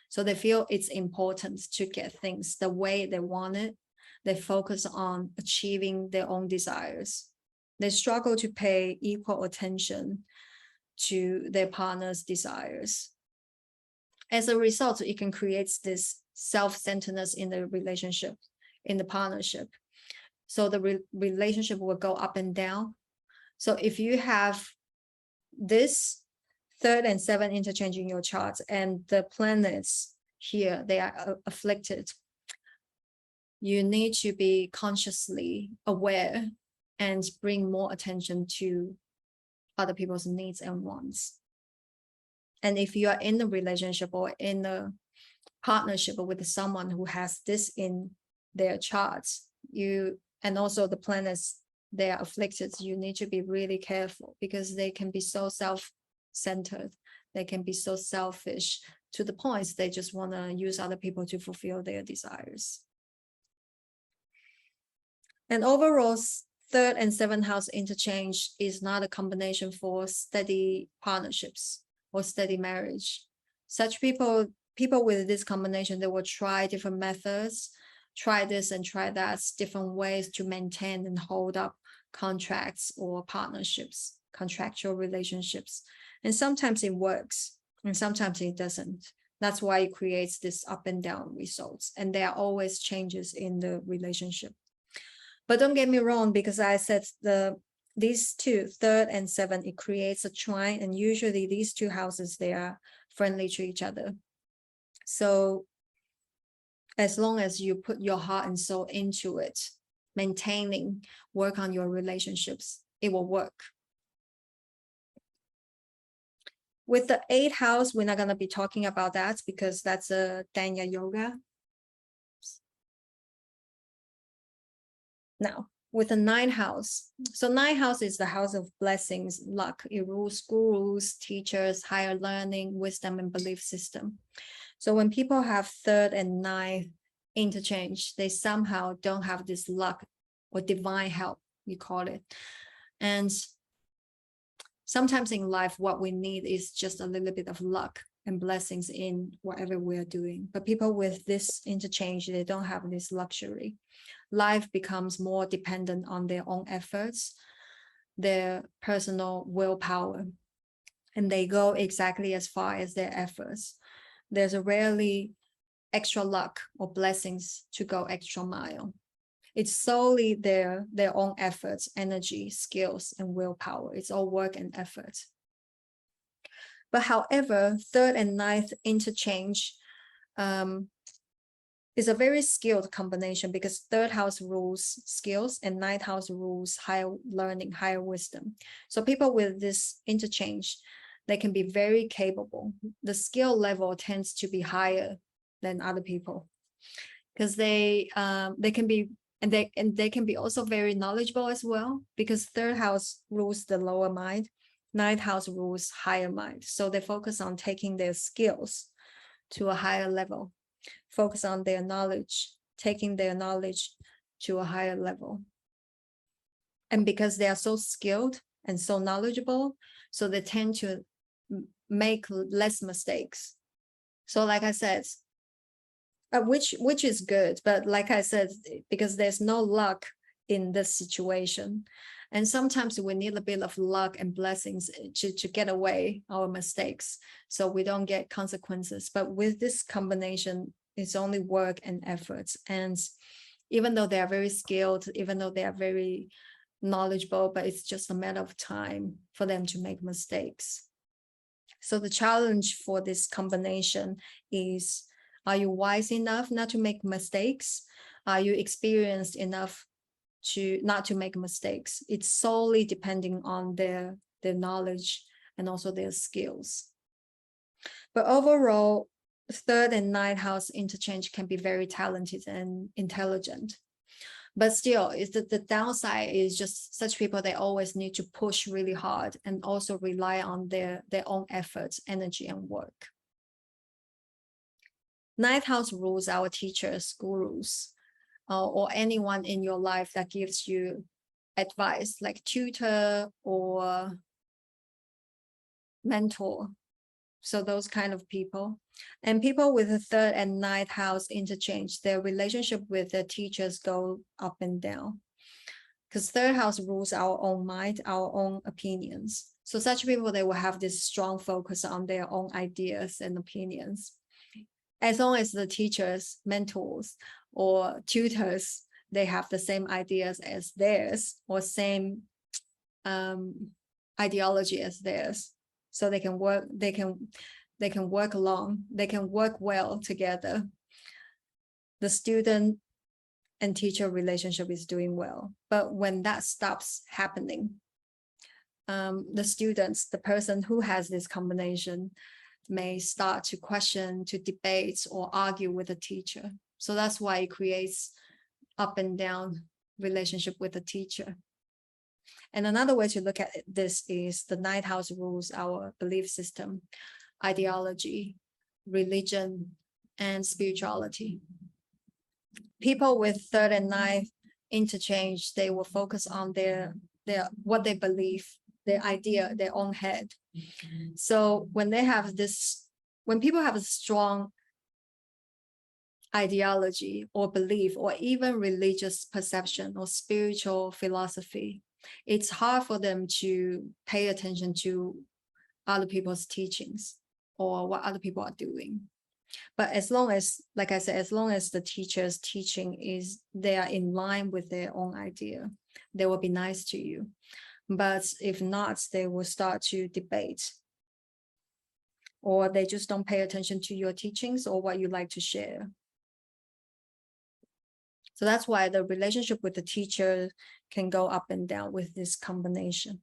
So they feel it's important to get things the way they want it. They focus on achieving their own desires. They struggle to pay equal attention to their partner's desires. As a result, it can create this self-centeredness in the relationship, in the partnership. So the relationship will go up and down. So if you have this 3rd and 7th interchange in your charts, and the planets here, they are afflicted, you need to be consciously aware and bring more attention to other people's needs and wants. And if you are in a relationship or in a partnership with someone who has this in their charts, and also the planets, they are afflicted, you need to be really careful, because they can be so self-centered. They can be so selfish to the point they just want to use other people to fulfill their desires. And overall, 3rd and 7th house interchange is not a combination for steady partnerships or steady marriage. Such people with this combination, they will try different methods, try this and try that, different ways to maintain and hold up contracts or partnerships. contractual relationships. And sometimes it works and sometimes it doesn't. That's why it creates this up and down results. And there are always changes in the relationship. But don't get me wrong, because I said these two, third and seventh, it creates a trine. And usually these two houses, they are friendly to each other. So as long as you put your heart and soul into it, maintaining, work on your relationships, it will work. With the 8th house, we're not going to be talking about that because that's a Danya Yoga. Now, with the 9th house. So 9th house is the house of blessings, luck. It rules gurus, teachers, higher learning, wisdom, and belief system. So when people have 3rd and 9th interchange, they somehow don't have this luck or divine help, we call it. And sometimes in life, what we need is just a little bit of luck and blessings in whatever we're doing. But people with this interchange, they don't have this luxury. Life becomes more dependent on their own efforts, their personal willpower, and they go exactly as far as their efforts. There's rarely extra luck or blessings to go extra mile. It's solely their own efforts, energy, skills, and willpower. It's all work and effort. But however, 3rd and 9th interchange is a very skilled combination because 3rd house rules skills and 9th house rules higher learning, higher wisdom. So people with this interchange, they can be very capable. The skill level tends to be higher than other people because they can be, and they can be also very knowledgeable as well, because 3rd house rules the lower mind, 9th house rules higher mind. So they focus on taking their skills to a higher level, focus on their knowledge, taking their knowledge to a higher level. And because they are so skilled and so knowledgeable, so they tend to make less mistakes. So like I said, which is good, but like I said, because there's no luck in this situation, and sometimes we need a bit of luck and blessings to get away our mistakes, so we don't get consequences. But with this combination, it's only work and efforts. And even though they are very skilled, even though they are very knowledgeable, but it's just a matter of time for them to make mistakes. So the challenge for this combination is, are you wise enough not to make mistakes? Are you experienced enough to not to make mistakes? It's solely depending on their knowledge and also their skills. But overall, 3rd and 9th house interchange can be very talented and intelligent. But still, the downside is just such people, they always need to push really hard and also rely on their own efforts, energy, and work. 9th house rules our teachers, gurus, or anyone in your life that gives you advice, like tutor or mentor. So those kind of people. And people with the 3rd and 9th house interchange, their relationship with their teachers go up and down. Because 3rd house rules our own mind, our own opinions. So such people, they will have this strong focus on their own ideas and opinions. As long as the teachers, mentors, or tutors, they have the same ideas as theirs or same ideology as theirs, so they can work, they can work along, they can work well together. The student and teacher relationship is doing well. But when that stops happening, the students, the person who has this combination, may start to question, to debate, or argue with the teacher. So that's why it creates up and down relationship with the teacher. And another way to look at this is the 9th house rules our belief system, ideology, religion, and spirituality. People with 3rd and 9th interchange, they will focus on their what they believe, their idea, their own head. So when they have this, when people have a strong ideology or belief or even religious perception or spiritual philosophy, It's hard for them to pay attention to other people's teachings or what other people are doing. But as long as, like I said, as long as the teacher's teaching is they are in line with their own idea, they will be nice to you. But if not, they will start to debate, or they just don't pay attention to your teachings or what you like to share. So that's why the relationship with the teacher can go up and down with this combination.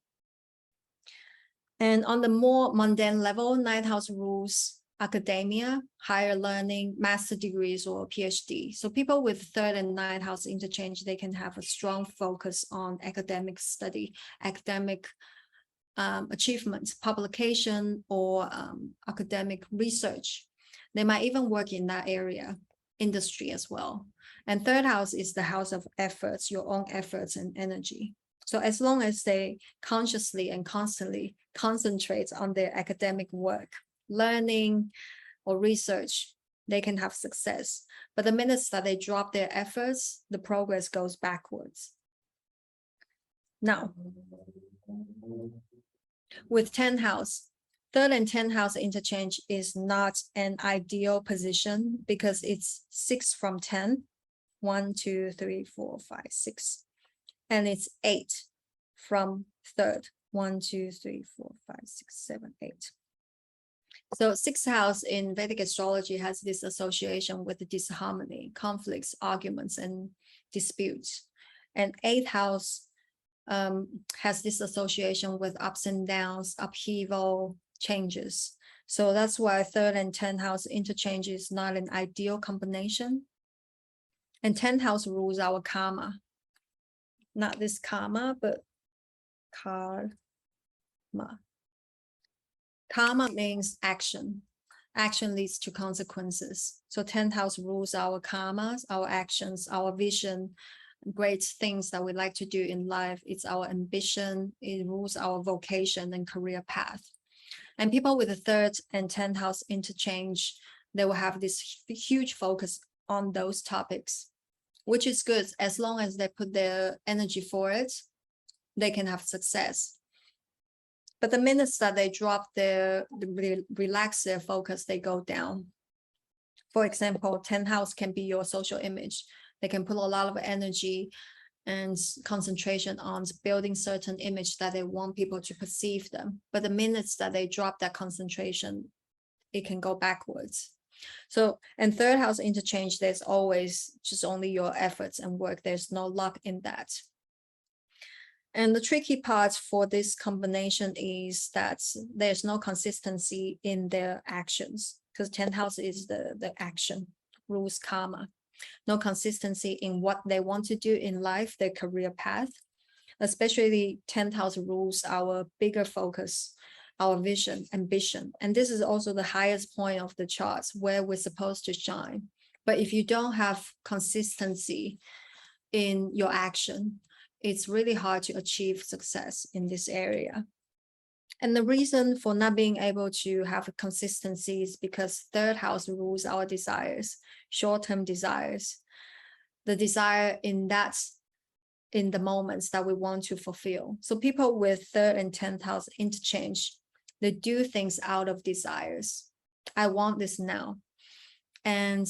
And on the more mundane level, ninth house rules academia, higher learning, master degrees, or PhD. So people with third and ninth house interchange, they can have a strong focus on academic study, academic achievements, publication, or academic research. They might even work in that area, industry as well. And third house is the house of efforts, your own efforts and energy. So as long as they consciously and constantly concentrate on their academic work, learning or research, they can have success. But the minute that they drop their efforts, the progress goes backwards. Now, with 10th house, third and 10th house interchange is not an ideal position because it's 6 from 10. 1, 2, 3, 4, 5, 6. And it's 8 from third. 1, 2, 3, 4, 5, 6, 7, 8. So 6th house in Vedic astrology has this association with the disharmony, conflicts, arguments, and disputes. And 8th house has this association with ups and downs, upheaval, changes. So that's why third and 10th house interchange is not an ideal combination. And 10th house rules our karma. Not this karma, but karma. Karma means action. Action leads to consequences. So 10th house rules our karmas, our actions, our vision, great things that we like to do in life. It's our ambition. It rules our vocation and career path. And people with the third and 10th house interchange, they will have this huge focus on those topics, which is good. As long as they put their energy for it, they can have success. But the minutes that they drop relax their focus, they go down. For example, 10th house can be your social image. They can put a lot of energy and concentration on building certain image that they want people to perceive them. But the minutes that they drop that concentration, it can go backwards. So, and third house interchange, there's always just only your efforts and work. There's no luck in that. And the tricky part for this combination is that there's no consistency in their actions, because 10th house is the action, rules karma. No consistency in what they want to do in life, their career path. Especially 10th house rules our bigger focus, our vision, ambition. And this is also the highest point of the charts where we're supposed to shine. But if you don't have consistency in your action, it's really hard to achieve success in this area. And the reason for not being able to have a consistency is because third house rules our desires, short-term desires, the desire in the moments that we want to fulfill. So people with third and 10th house interchange, they do things out of desires. I want this now. And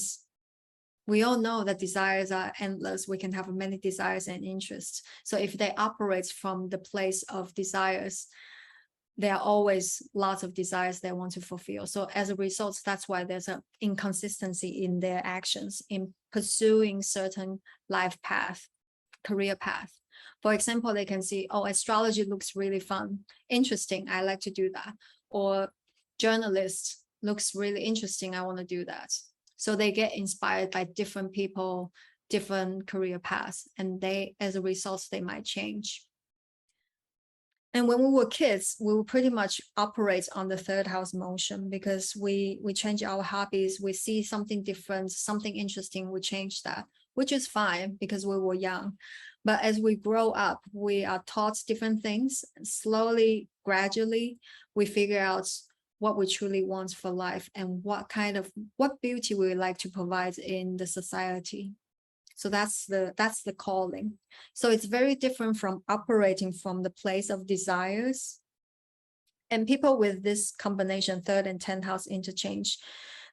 we all know that desires are endless. We can have many desires and interests. So if they operate from the place of desires, there are always lots of desires they want to fulfill. So as a result, that's why there's an inconsistency in their actions in pursuing certain life path, career path. For example, they can see, oh, astrology looks really fun, interesting, I like to do that. Or journalist looks really interesting, I want to do that. So they get inspired by different people, different career paths, and they, as a result, they might change. And when we were kids, we would pretty much operate on the third house motion because we change our hobbies, we see something different, something interesting, we change that, which is fine because we were young. But as we grow up, we are taught different things. Slowly, gradually, we figure out what we truly want for life and what beauty we like to provide in the society. So that's the calling. So it's very different from operating from the place of desires. And people with this combination, third and 10th house interchange,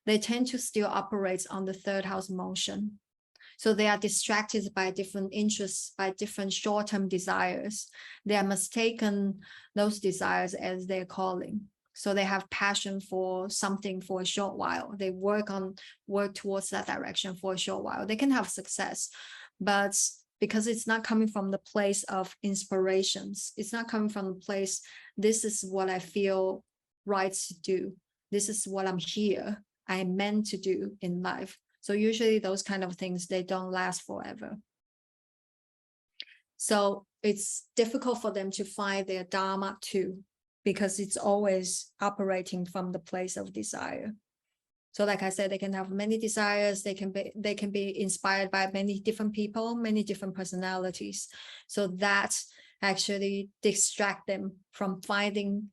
they tend to still operate on the third house motion. So they are distracted by different interests, by different short-term desires. They are mistaken those desires as their calling. So they have passion for something for a short while. They work towards that direction for a short while. They can have success, but because it's not coming from the place of inspirations, it's not coming from the place, this is what I feel right to do. This is what I'm meant to do in life. So usually those kind of things, they don't last forever. So it's difficult for them to find their dharma too, because it's always operating from the place of desire. So like I said, they can have many desires. They can be inspired by many different people, many different personalities. So that actually distract them from finding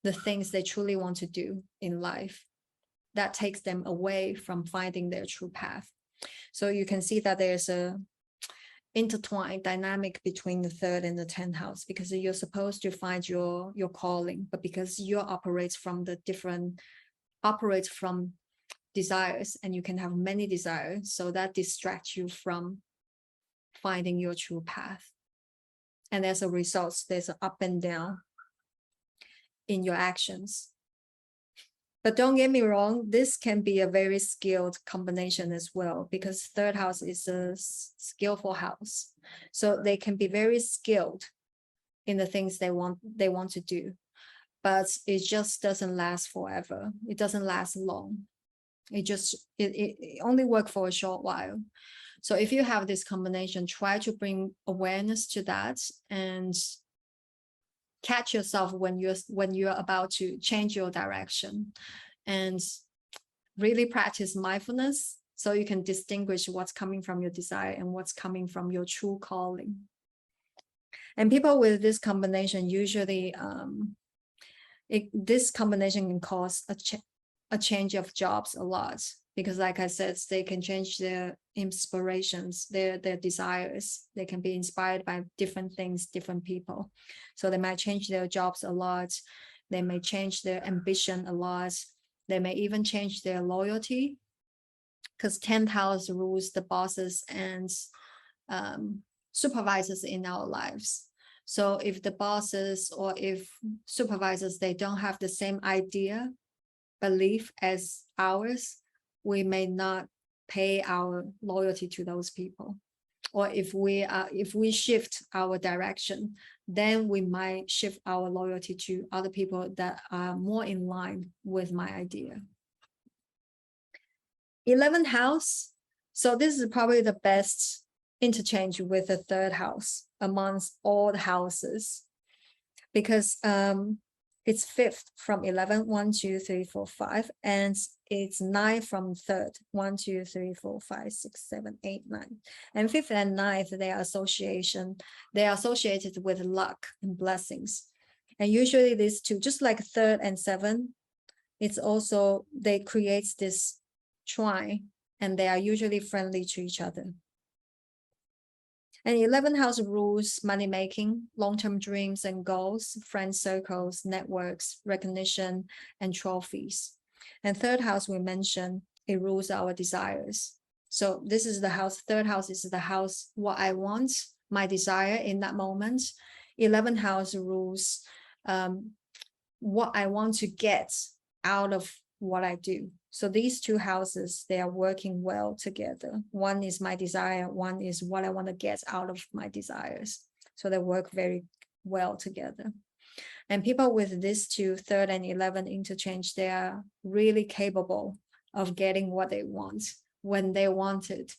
the things they truly want to do in life. That takes them away from finding their true path. So you can see that there's a intertwined dynamic between the third and the 10th house, because you're supposed to find your calling, but because you operates from desires, and you can have many desires, so that distracts you from finding your true path. And as a result, there's an up and down in your actions. But don't get me wrong, this can be a very skilled combination as well, because third house is a skillful house. So they can be very skilled in the things they want to do, but it just doesn't last forever. It doesn't last long. It only works for a short while. So if you have this combination, try to bring awareness to that and catch yourself when you're about to change your direction, and really practice mindfulness so you can distinguish what's coming from your desire and what's coming from your true calling. And people with this combination usually this combination can cause a change of jobs a lot, because like I said, they can change their inspirations, their desires. They can be inspired by different things, different people. So they might change their jobs a lot. They may change their ambition a lot. They may even change their loyalty, because 10th house rules the bosses and supervisors in our lives. So if the bosses or if supervisors, they don't have the same idea, belief as ours, we may not pay our loyalty to those people. Or if we shift our direction, then we might shift our loyalty to other people that are more in line with my idea. 11th house. So this is probably the best interchange with the third house amongst all the houses, because it's fifth from 11, 1, 2, 3, 4, 5, and it's 9 from third, 1, 2, 3, 4, 5, 6, 7, 8, 9. And fifth and ninth, they are associated with luck and blessings. And usually these two, just like third and 7, it's also, they create this trine, and they are usually friendly to each other. And 11th house rules money making, long-term dreams and goals, friend circles, networks, recognition, and trophies. And third house, we mentioned, it rules our desires. So this is the house, third house is the house, what I want, my desire in that moment. 11th house rules what I want to get out of what I do. So these two houses, they are working well together. One is my desire, one is what I want to get out of my desires. So they work very well together. And people with these two, third and 11 interchange, they are really capable of getting what they want when they want it.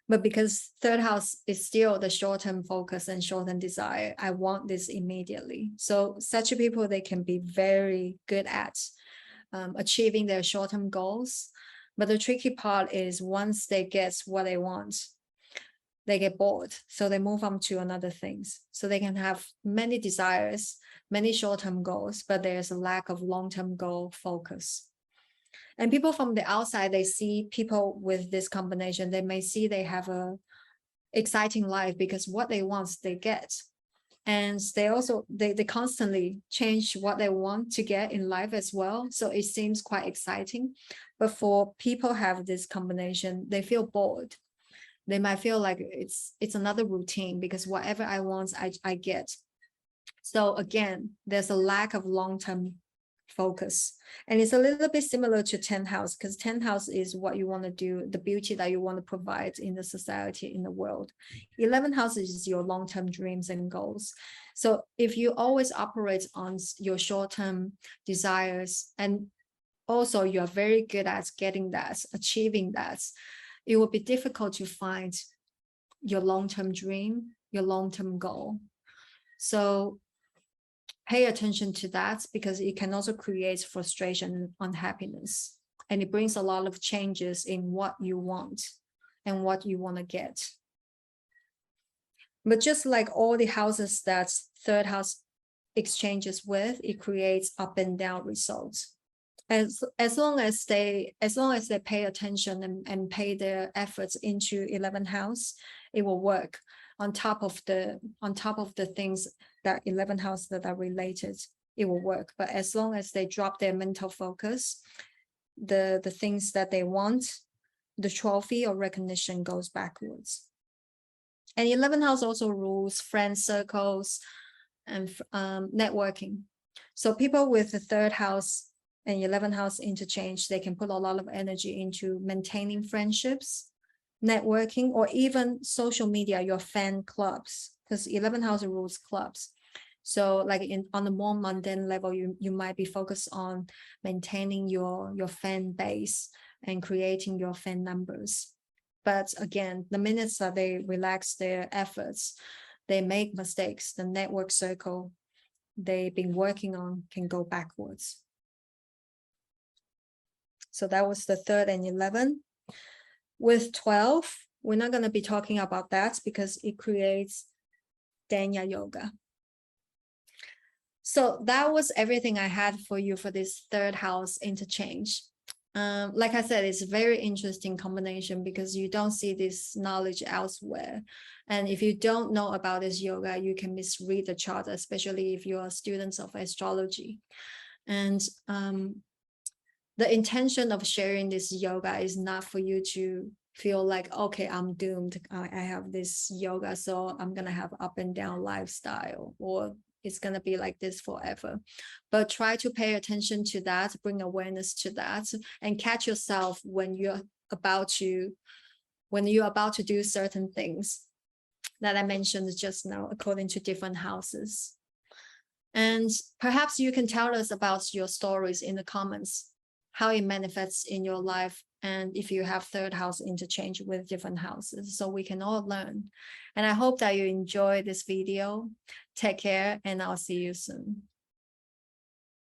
But because third house is still the short-term focus and short-term desire, I want this immediately. So such people, they can be very good at achieving their short-term goals. But the tricky part is once they get what they want, they get bored. So they move on to another things. So they can have many desires, many short-term goals, but there's a lack of long-term goal focus. And people from the outside, they see people with this combination, they may see they have a exciting life because what they want, they get. And they also, they constantly change what they want to get in life as well. So it seems quite exciting. But for people have this combination, they feel bored. They might feel like it's another routine because whatever I want, I get. So again, there's a lack of long-term focus. And it's a little bit similar to 10th house, because 10th house is what you want to do, the beauty that you want to provide in the society, in the world. 11th house is your long-term dreams and goals. So if you always operate on your short-term desires, and also you're very good at getting that, achieving that, it will be difficult to find your long-term dream, your long-term goal. So pay attention to that, because it can also create frustration and unhappiness. And it brings a lot of changes in what you want and what you want to get. But just like all the houses that third house exchanges with, it creates up and down results. As long as they pay attention and pay their efforts into 11th house, it will work on top of the things that 11th house that are related, it will work. But as long as they drop their mental focus, the things that they want, the trophy or recognition goes backwards. And 11th house also rules friend circles and networking. So people with the third house and 11th house interchange, they can put a lot of energy into maintaining friendships, networking, or even social media, your fan clubs, because 11th house rules clubs. So like on a more mundane level, you might be focused on maintaining your fan base and creating your fan numbers. But again, the minutes that they relax their efforts, they make mistakes, the network circle they've been working on can go backwards. So that was the 3rd and 11. With 12, we're not going to be talking about that because it creates Danya Yoga. So that was everything I had for you for this 3rd house interchange. Like I said, it's a very interesting combination because you don't see this knowledge elsewhere. And if you don't know about this yoga, you can misread the chart, especially if you are students of astrology. And the intention of sharing this yoga is not for you to feel like, okay, I'm doomed. I have this yoga, so I'm going to have up and down lifestyle, or it's going to be like this forever. But try to pay attention to that, bring awareness to that, and catch yourself when you're about to do certain things that I mentioned just now, according to different houses. And perhaps you can tell us about your stories in the comments, how it manifests in your life, and if you have 3rd house interchange with different houses, so we can all learn. And I hope that you enjoy this video. Take care, and I'll see you soon.